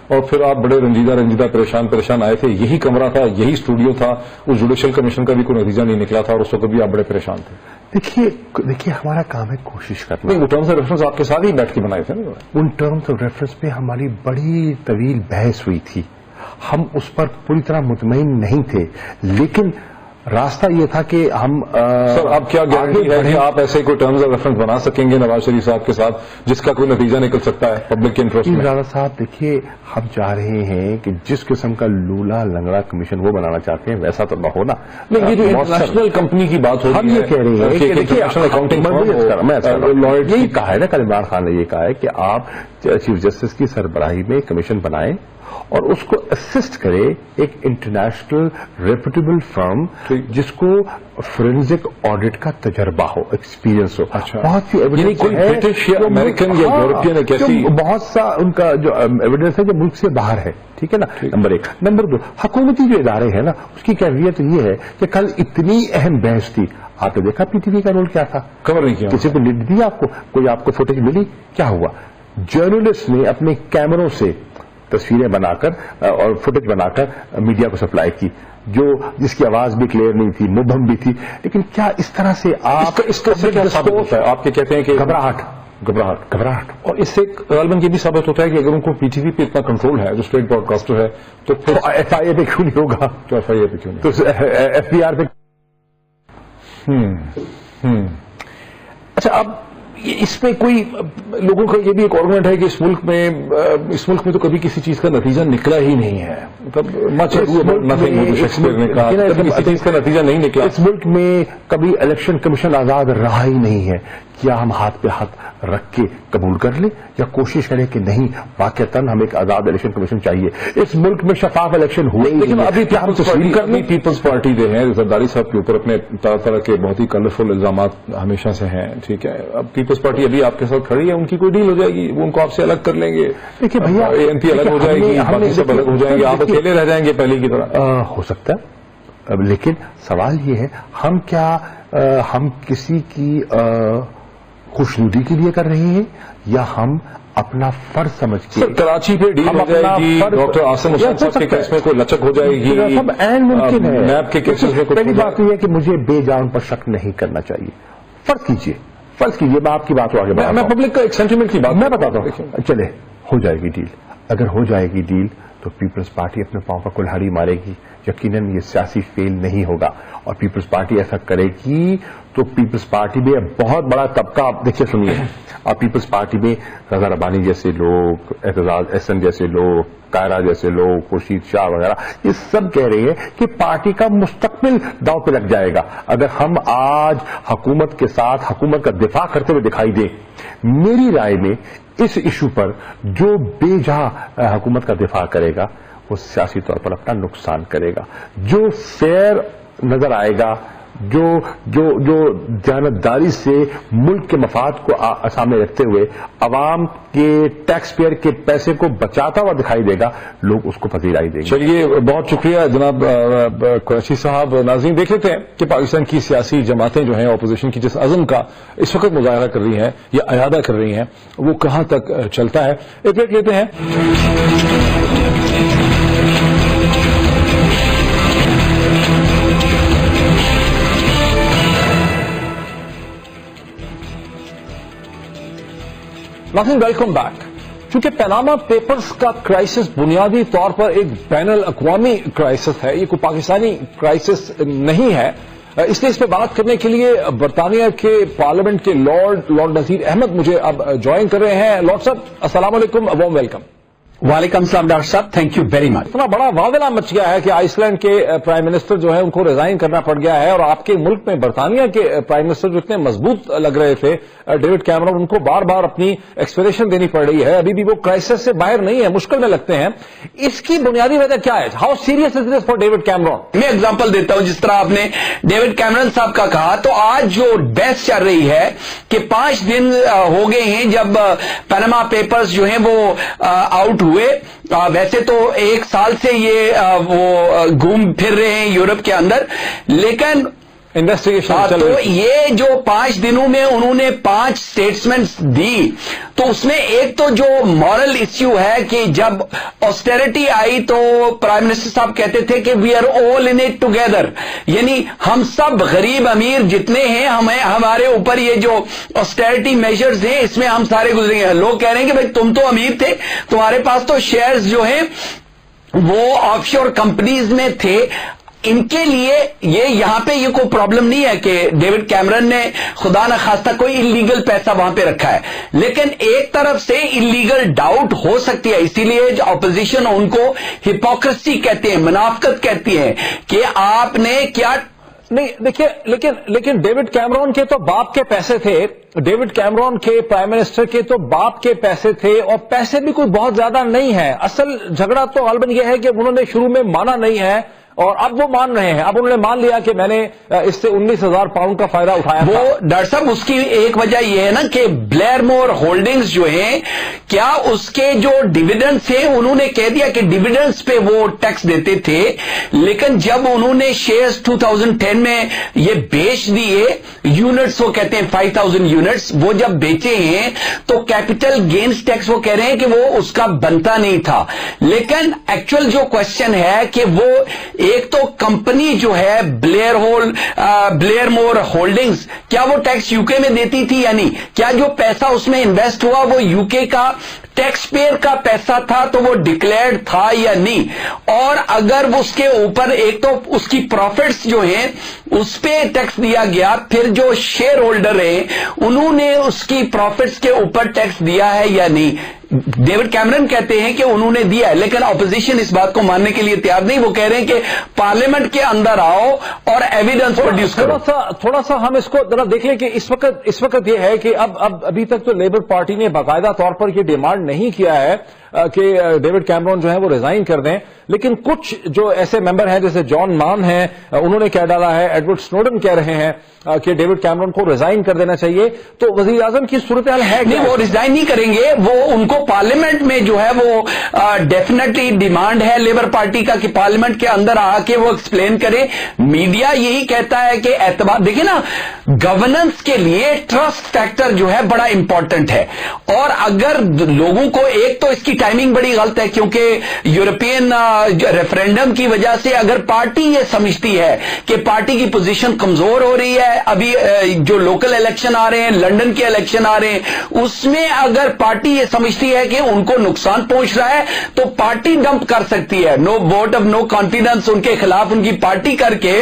اور پھر آپ بڑے رنجیدہ پریشان آئے تھے. یہی کمرہ تھا, یہی اسٹوڈیو تھا, اس جوڈیشل کمیشن کا بھی کوئی نتیجہ نہیں نکلا تھا, اور اس وقت بھی آپ بڑے پریشان تھے. دیکھیے ہمارا کام ہے کوشش کرنا. وہ ٹرمز آف ریفرنس آپ کے ساتھ ہی بیٹھ کے بنائے تھے نا. ان ٹرمز آف ریفرنس پہ ہماری بڑی طویل بحث ہوئی تھی, ہم اس پر پوری طرح مطمئن نہیں تھے, لیکن راستہ یہ تھا کہ ہم سر آپ کیا گارنٹی ہے کہ آپ ایسے کوئی ٹرمز آف ریفرنس بنا سکیں گے نواز شریف صاحب کے ساتھ جس کا کوئی نتیجہ نکل سکتا ہے پبلک کے انٹرسٹ میں؟ راجا صاحب دیکھیے, ہم چاہ رہے ہیں کہ جس قسم کا لولا لنگڑا کمیشن وہ بنانا چاہتے ہیں ویسا تو نہ ہونا. یہ جو انٹرنیشنل کمپنی کی بات ہو ہم یہ کہہ رہے ہیں کہ یہی کہا ہے نا, کل عمران خان نے یہ کہا ہے کہ آپ چیف جسٹس کی سربراہی میں کمیشن بنائیں اور اس کو اسسٹ کرے ایک انٹرنیشنل ریپوٹیبل فرم جس کو فورینزک آڈٹ کا تجربہ ہو, ایکسپیرینس ہو. بہت سی برٹش یا امریکن یا یورپین بہت سا ان کا جو ایویڈنس ہے جو ملک سے باہر ہے, ٹھیک ہے نا, نمبر 1. نمبر 2, حکومتی جو ادارے ہیں نا اس کی کیفیت یہ ہے کہ کل اتنی اہم بحث تھی, آپ نے دیکھا PTV کا رول کیا تھا, کور نہیں کیا, کسی کو لیڈ دی آپ کو, کوئی آپ کو فوٹیج ملی, کیا ہوا؟ جرنلسٹ نے اپنے کیمروں سے تصویریں بنا کر اور فوٹیج بنا کر میڈیا کو سپلائی کی, جس کی آواز بھی کلیئر نہیں تھی, مبہم بھی تھی. لیکن کیا اس طرح سے آپ اس کا ثابت ہوتا ہے, آپ کہتے ہیں کہ گھبراہٹ, اور اس سے غالباً یہ بھی ثابت ہوتا ہے کہ اگر ان کو PTV پہ اتنا کنٹرول ہے جو اسٹیٹ براڈ کاسٹر ہے تو پھر FIA پہ کیوں نہیں ہوگا, تو FIA پہ کیوں نہیں, تو FBR پہ. اچھا, اب اس میں کوئی لوگوں کا یہ بھی ایک آرگومنٹ ہے کہ اس ملک میں تو کبھی کسی چیز کا نتیجہ نکلا ہی نہیں ہے, اس ملک میں کبھی الیکشن کمیشن آزاد رہا ہی نہیں ہے. کیا ہم ہاتھ پہ ہاتھ رکھ کے قبول کر لیں یا کوشش کریں کہ نہیں واقعتاً ہمیں ایک آزاد الیکشن کمیشن چاہیے. اس ملک میں شفاف الیکشن ہوئے لیکن ابھی کیا ہم تسلیم کر لیں؟ پیپلز پارٹی جو ہے زرداری صاحب کے اوپر اپنے طرح طرح کے بہت ہی کلرفل الزامات ہمیشہ سے ہیں, ٹھیک ہے, اب پیپلز پارٹی ابھی آپ کے ساتھ کھڑی ہے, ان کی کوئی ڈیل ہو جائے گی, وہ ان کو آپ سے الگ کر لیں گے, دیکھیے بھیا ANP الگ ہو جائے گی, باقی سب الگ ہو جائیں گے, آپ اکیلے رہ جائیں گے پہلے کی طرح. ہو سکتا ہے, لیکن سوال یہ ہے ہم کسی کی خوشنودی کے لیے کر رہے ہیں یا ہم اپنا فرض سمجھ کے کراچی پہ ڈیل ہو جائے گی, ڈاکٹر عاصم حسین صاحب کے کیس میں کوئی لچک ہو جائے گی, سب عین ممکن ہے. نیب کے کیسز میں پہلی بات یہ ہے کہ مجھے بے جان پر شک نہیں کرنا چاہیے. فرض کیجئے میں آپ کی بات آگے بڑھاتا ہوں, میں پبلک کا ایک سینٹیمنٹ کی بات میں بتاتا ہوں. چلے ہو جائے گی ڈیل, اگر ہو جائے گی ڈیل تو پیپلز پارٹی اپنے پاؤں پر کلہاڑی مارے گی. یقیناً یہ سیاسی فیل نہیں ہوگا اور پیپلز پارٹی ایسا کرے گی تو پیپلز پارٹی میں بہت بڑا طبقہ, آپ دیکھیے سنیے, اور پیپلز پارٹی میں رضا ربانی جیسے لوگ, اعتزاز احسن جیسے لوگ, کائرہ جیسے لوگ, خورشید شاہ وغیرہ, یہ سب کہہ رہے ہیں کہ پارٹی کا مستقبل داؤ پہ لگ جائے گا اگر ہم آج حکومت کے ساتھ حکومت کا دفاع کرتے ہوئے دکھائی دیں. میری رائے میں اس ایشو پر جو بے جہاں حکومت کا دفاع کرے گا وہ سیاسی طور پر اپنا نقصان کرے گا. جو فیئر نظر آئے گا, جو دیانتداری سے ملک کے مفاد کو سامنے رکھتے ہوئے عوام کے ٹیکس پیئر کے پیسے کو بچاتا ہوا دکھائی دے گا, لوگ اس کو پذیرائی دیں گے. چلیے, بہت شکریہ جناب قریشی صاحب. ناظرین دیکھ لیتے ہیں کہ پاکستان کی سیاسی جماعتیں جو ہیں اپوزیشن کی جس عزم کا اس وقت مظاہرہ کر رہی ہیں یا اعادہ کر رہی ہیں وہ کہاں تک چلتا ہے. ایک بریک لیتے ہیں. ناظرین ویلکم بیک. چونکہ پیناما پیپرز کا کرائسس بنیادی طور پر ایک بین الاقوامی کرائسس ہے, یہ کوئی پاکستانی کرائسس نہیں ہے, اس لیے اس پہ بات کرنے کے لیے برطانیہ کے پارلیمنٹ کے لارڈ نذیر احمد مجھے اب جوائن کر رہے ہیں. لارڈ صاحب السلام علیکم, وارم ویلکم. وعلیکم السلام ڈاکٹر صاحب, تھینک یو ویری مچ. اتنا بڑا واویلا مچ گیا ہے کہ آئس لینڈ کے پرائم منسٹر جو ہے ان کو ریزائن کرنا پڑ گیا ہے, اور آپ کے ملک میں برطانیہ کے پرائم منسٹر جو اتنے مضبوط لگ رہے تھے ڈیوڈ کیمرون, ان کو بار بار اپنی ایکسپلینیشن دینی پڑ رہی ہے. ابھی بھی وہ کرائسس سے باہر نہیں ہے, مشکل میں لگتے ہیں. اس کی بنیادی وجہ کیا ہے؟ How serious is this for David Cameroon? میں ایگزامپل دیتا ہوں, جس طرح آپ نے ڈیوڈ کیمرون صاحب کا کہا, تو آج جو بحث چل رہی ہے کہ 5 دن ہو گئے ہیں جب پیناما پیپرز جو ہیں وہ آؤٹ ہوئے. ویسے تو 1 سال سے یہ وہ گھوم پھر رہے ہیں یورپ کے اندر, لیکن انویسٹیگیشن تو یہ جو 5 دنوں میں انہوں نے 5 سٹیٹمنٹس دی, تو اس میں ایک تو جو مورل ایشو ہے کہ جب آسٹیرٹی آئی تو پرائم منسٹر صاحب کہتے تھے کہ we are all in it together, یعنی ہم سب غریب امیر جتنے ہیں ہمارے اوپر یہ جو آسٹیرٹی میجرز ہیں اس میں ہم سارے گزرے ہیں. لوگ کہہ رہے ہیں کہ بھائی تم تو امیر تھے, تمہارے پاس تو شیئرز جو ہیں وہ آف شور کمپنیز میں تھے, ان کے لیے یہاں پہ یہ کوئی پرابلم نہیں ہے کہ ڈیوڈ کیمرون نے خدا نہ خواستہ کوئی انلیگل پیسہ وہاں پہ رکھا ہے, لیکن ایک طرف سے انلیگل ڈاؤٹ ہو سکتی ہے. اسی لیے جو اپوزیشن ان کو ہپوکریسی کہتے ہیں, منافقت کہتی ہے کہ آپ نے کیا نہیں. دیکھیے, لیکن ڈیوڈ کیمرون کے تو باپ کے پیسے تھے, ڈیوڈ کیمرون کے پرائم منسٹر کے تو باپ کے پیسے تھے, اور پیسے بھی کوئی بہت زیادہ نہیں ہے. اصل جھگڑا تو غالباً یہ ہے کہ انہوں نے شروع میں مانا نہیں ہے اور اب وہ مان رہے ہیں. اب انہوں نے مان لیا کہ میں نے اس سے 19,000 پاؤنڈ کا فائدہ اٹھایا. وہ ڈاکٹر صاحب اس کی ایک وجہ یہ ہے نا کہ بلیئر مور ہولڈنگز جو ہیں, کیا اس کے جو ڈیویڈنڈز ہیں انہوں نے کہہ دیا کہ ڈیویڈنڈز پہ وہ ٹیکس دیتے تھے, لیکن جب انہوں نے شیئرز 2010 میں یہ بیچ دیے یونٹس, وہ کہتے ہیں 5,000 یونٹس, وہ جب بیچے ہیں تو کیپٹل گینز ٹیکس وہ کہہ رہے ہیں کہ وہ اس کا بنتا نہیں تھا. لیکن ایکچوئل جو کوشچن ہے کہ وہ ایک تو کمپنی جو ہے بلیئر مور ہولڈنگز, کیا وہ ٹیکس یو کے میں دیتی تھی یا نہیں؟ کیا جو پیسہ اس میں انویسٹ ہوا وہ یو کے کا ٹیکس پیئر کا پیسہ تھا تو وہ ڈکلیئرڈ تھا یا نہیں؟ اور اگر اس کے اوپر ایک تو اس کی پروفٹس جو ہیں اس پہ ٹیکس دیا گیا, پھر جو شیئر ہولڈر ہیں انہوں نے اس کی پروفٹس کے اوپر ٹیکس دیا ہے یا نہیں؟ डेविड कैमरन कहते हैं कि उन्होंने दिया है, लेकिन अपोजिशन इस बात को मानने के लिए तैयार नहीं। वो कह रहे हैं कि पार्लियामेंट के अंदर आओ और एविडेंस प्रोड्यूस करो। थोड़ा सा हम इसको जरा देख लें कि इस वक्त ये है कि अब अभी तक तो लेबर पार्टी ने बाकायदा तौर पर ये डिमांड नहीं किया है कि डेविड कैमरन जो है वो रिजाइन कर दें, लेकिन कुछ जो ऐसे मेंबर हैं जैसे जॉन मान हैं, उन्होंने कह डाला है, एडवर्ड स्नोडन कह रहे हैं कि डेविड कैमरन को रिजाइन कर देना चाहिए। तो वजीर आजम की सूरत हाल है नहीं, वो रिजाइन नहीं करेंगे, वो उनको पार्लियामेंट में जो है वो डेफिनेटली डिमांड है लेबर पार्टी का कि पार्लियामेंट के अंदर आके वो एक्सप्लेन करें। मीडिया यही कहता है कि एतबार, देखिए ना, गवर्नेंस के लिए ट्रस्ट फैक्टर जो है बड़ा इंपॉर्टेंट है। और अगर लोगों को, एक तो इसकी टाइमिंग बड़ी गलत है क्योंकि यूरोपियन रेफरेंडम की वजह से अगर पार्टी ये समझती है कि पार्टी की पोजीशन कमजोर हो रही है, अभी जो लोकल इलेक्शन आ रहे हैं, लंदन के इलेक्शन आ रहे हैं, उसमें अगर पार्टी ये समझती है कि उनको नुकसान पहुंच रहा है तो पार्टी डंप कर सकती है, no vote of no confidence उनके खिलाफ उनकी पार्टी करके।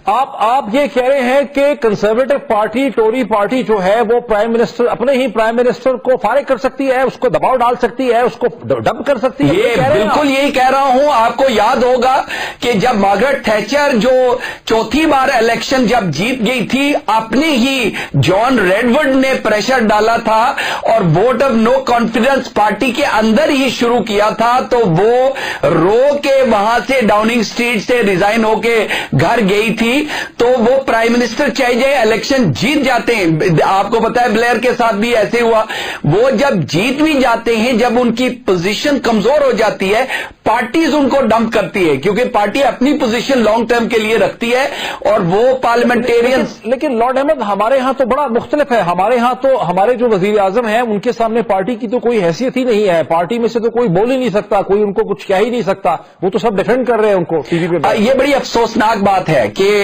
आप ये कह रहे हैं कि कंजर्वेटिव पार्टी, टोरी पार्टी जो है वो प्राइम मिनिस्टर, अपने ही प्राइम मिनिस्टर को फारिग कर सकती है, उसको दबाव डाल सकती है, उसको डंप कर सकती है। ये बिल्कुल यही कह रहा हूं। आपको याद होगा कि जब मार्गरेट थैचर जो चौथी बार इलेक्शन जब जीत गई थी, अपने ही जॉन रेडवुड ने प्रेशर डाला था और vote of no confidence party के अंदर ही शुरू किया था, तो वो रो के वहां से डाउनिंग स्ट्रीट से रिजाइन होके घर गई थी। तो वो प्राइम मिनिस्टर चाहे जाए इलेक्शन जीत जाते हैं, आपको पता है ब्लेयर के साथ भी ऐसे हुआ, वो जब जीत भी जाते हैं, जब उनकी पोजीशन कमजोर हो जाती है, पार्टीज उनको डंप करती है क्योंकि पार्टी अपनी पोजीशन लॉन्ग टर्म के लिए रखती है और वो पार्लियामेंटेरियन। लेकिन लॉर्ड अहमद, हमारे यहां तो बड़ा मुख्तलिफ है। हमारे यहां तो हमारे जो वजीर आजम है उनके सामने पार्टी की तो कोई हैसियत ही नहीं है, पार्टी में से तो कोई बोल ही नहीं सकता, कोई उनको कुछ कह ही नहीं सकता, वो तो सब डिफेंड कर रहे हैं उनको टीवी पे। ये बड़ी अफसोसनाक बात है कि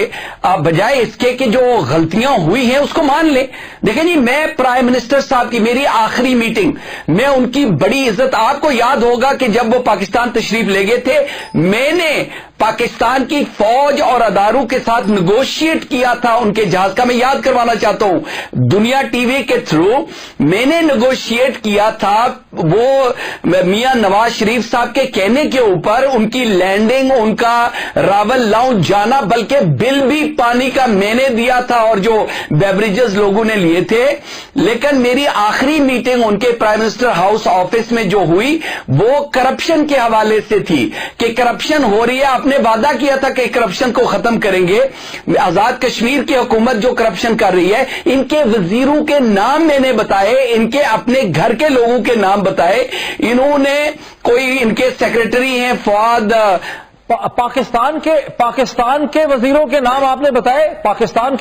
बजाय इसके कि जो गलतियां हुई हैं उसको मान ले। देखें जी, मैं प्राइम मिनिस्टर साहब की मेरी आखिरी मीटिंग में उनकी बड़ी इज्जत, आपको याद होगा कि जब वो पाकिस्तान तशरीफ ले गए थे, मैंने पाकिस्तान की फौज और अदारों के साथ निगोशिएट किया था उनके जहाज का। मैं याद करवाना चाहता हूं, दुनिया टीवी के थ्रू मैंने निगोशिएट किया था, वो मियां नवाज शरीफ साहब के कहने के ऊपर उनकी लैंडिंग, उनका रावल लाउंज जाना, बल्कि बिल भी पानी का मैंने दिया था और जो बेवरेजेस लोगों ने लिए थे। लेकिन मेरी आखिरी मीटिंग उनके प्राइम मिनिस्टर हाउस ऑफिस में जो हुई वो करप्शन के हवाले से थी कि करप्शन हो रही है, आपने वादा किया था कि करप्शन को खत्म करेंगे। आजाद कश्मीर की हुकूमत जो करप्शन कर रही है, इनके वजीरों के नाम मैंने बताए, इनके अपने घर के लोगों के नाम बताए, इन्होंने कोई इनके सेक्रेटरी हैं फवाद, पाकिस्तान के वजीरों के नाम आपने बताए, पाकिस्तान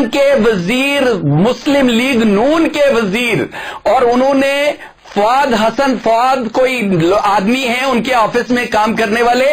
के वजीर, मुस्लिम लीग नून के वजीर, और उन्होंने फवाद हसन, फवाद कोई आदमी है उनके ऑफिस में काम करने वाले,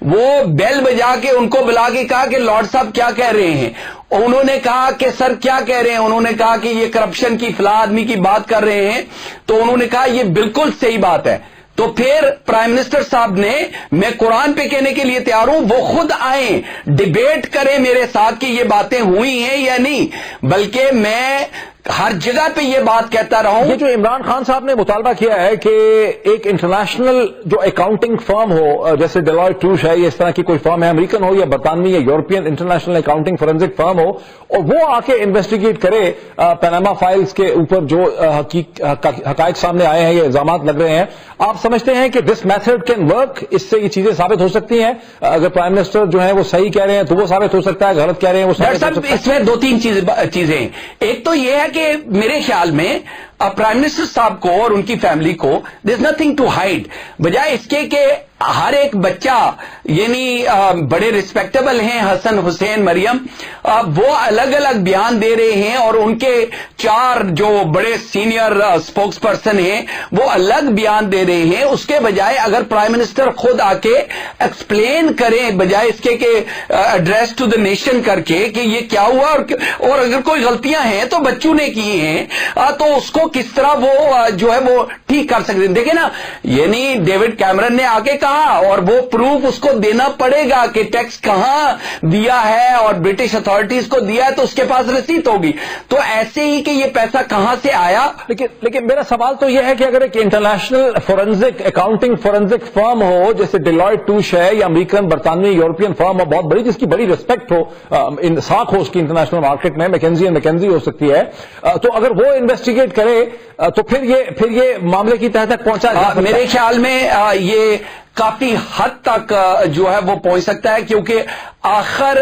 वो बेल बजा के उनको बुला के कहा कि लॉर्ड साहब क्या कह रहे हैं। उन्होंने कहा कि सर क्या कह रहे हैं, उन्होंने कहा कि ये करप्शन की फला आदमी की बात कर रहे हैं, तो उन्होंने कहा ये बिल्कुल सही बात है। तो फिर प्राइम मिनिस्टर साहब ने, मैं कुरान पे कहने के लिए तैयार हूं, वो खुद आए, डिबेट करें मेरे साथ कि ये बातें हुई हैं या नहीं, बल्कि मैं हर जगह पे ये बात कहता रहा हूं। ये जो इमरान खान साहब ने मुतालबा किया है कि एक इंटरनेशनल जो अकाउंटिंग फर्म हो, जैसे डेलॉयट टूश है, इस तरह की कोई फर्म है, अमेरिकन हो या बरतानवी या European international accounting forensic firm हो, और वो आके इन्वेस्टिगेट करे पनामा फाइल्स के ऊपर जो हकायक सामने आए हैं, ये इल्जाम लग रहे हैं। आप समझते हैं कि दिस मेथड कैन वर्क, इससे ये चीजें साबित हो सकती हैं? अगर प्राइम मिनिस्टर जो है वो सही कह रहे हैं तो वो साबित हो सकता है, गलत कह रहे हैं वो साबित हो सकता है। इसमें दो तीन चीजें, एक तो ये है कि मेरे ख्याल में प्राइम मिनिस्टर साहब को और उनकी फैमिली को there is nothing to hide, बजाय इसके कि हर एक बच्चा यानी बड़े रिस्पेक्टेबल हैं, हसन हुसैन मरियम, वो अलग अलग बयान दे रहे हैं और उनके चार जो बड़े सीनियर स्पोक्स पर्सन हैं वो अलग बयान दे रहे हैं। उसके बजाय अगर प्राइम मिनिस्टर खुद आके एक्सप्लेन करें, बजाय इसके कि एड्रेस टू द नेशन करके कि ये क्या हुआ और अगर कोई गलतियां हैं तो बच्चों ने की हैं, तो उसको किस तरह वो जो है वो ठीक कर सकते हैं। देखिए ना, यानी डेविड कैमरन ने आके कहा और वो प्रूफ उसको دینا پڑے گا کہ ٹیکس کہاں دیا ہے اور برٹش اتھارٹیز کو دیا ہے تو اس کے پاس رسید ہوگی. تو ایسے ہی کہ یہ پیسہ کہاں سے آیا. لیکن میرا سوال تو یہ ہے کہ اگر ایک انٹرنیشنل فورنزک اکاؤنٹنگ فورنزک فرم ہو جیسے ڈیلائٹ ٹوش ہے یا امریکن برطانوی یورپین فرم ہو بہت بڑی جس کی بڑی ریسپیکٹ ہو ساکھ ہو اس کی انٹرنیشنل مارکیٹ میں میکنزی ہو سکتی ہے, تو اگر وہ انویسٹیگیٹ کرے تو پھر یہ معاملے کی تہ تک پہنچا جا سکتا ہے. میرے خیال میں یہ کافی حد تک جو ہے وہ پہنچ سکتا ہے, کیونکہ آخر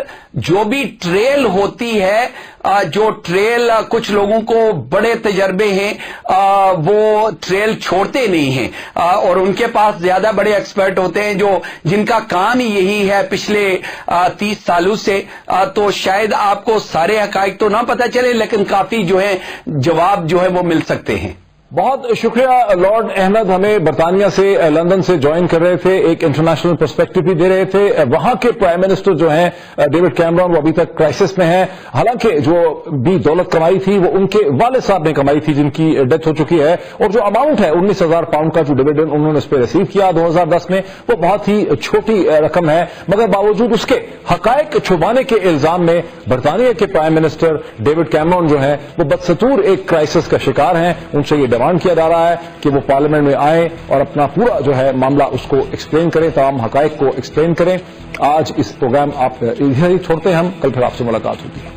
جو بھی ٹریل ہوتی ہے, جو ٹریل کچھ لوگوں کو بڑے تجربے ہیں وہ ٹریل چھوڑتے نہیں ہیں اور ان کے پاس زیادہ بڑے ایکسپرٹ ہوتے ہیں جن کا کام ہی یہی ہے پچھلے 30 سالوں سے. تو شاید آپ کو سارے حقائق تو نہ پتہ چلے لیکن کافی جو ہے جواب جو ہے وہ مل سکتے ہیں. بہت شکریہ لارڈ احمد, ہمیں برطانیہ سے لندن سے جوائن کر رہے تھے, ایک انٹرنیشنل پرسپیکٹو بھی دے رہے تھے. وہاں کے پرائم منسٹر جو ہیں ڈیوڈ کیمرون وہ ابھی تک کرائسس میں ہیں, حالانکہ جو بھی دولت کمائی تھی وہ ان کے والد صاحب نے کمائی تھی جن کی ڈیتھ ہو چکی ہے, اور جو اماؤنٹ ہے 19,000 پاؤنڈ کا جو ڈویڈنڈ انہوں نے اس پہ ریسیو کیا 2010 میں وہ بہت ہی چھوٹی رقم ہے, مگر باوجود اس کے حقائق چھپانے کے الزام میں برطانیہ کے پرائم منسٹر ڈیوڈ کیمرون جو ہیں وہ بدستور ایک کرائسس کا شکار ہیں. ان سے یہ ڈیمانڈ کیا جا رہا ہے کہ وہ پارلیمنٹ میں آئیں اور اپنا پورا جو ہے معاملہ اس کو ایکسپلین کریں, تمام حقائق کو ایکسپلین کریں. آج اس پروگرام آپ ادھر ہی چھوڑتے ہیں, ہم کل پھر آپ سے ملاقات ہوتی ہے.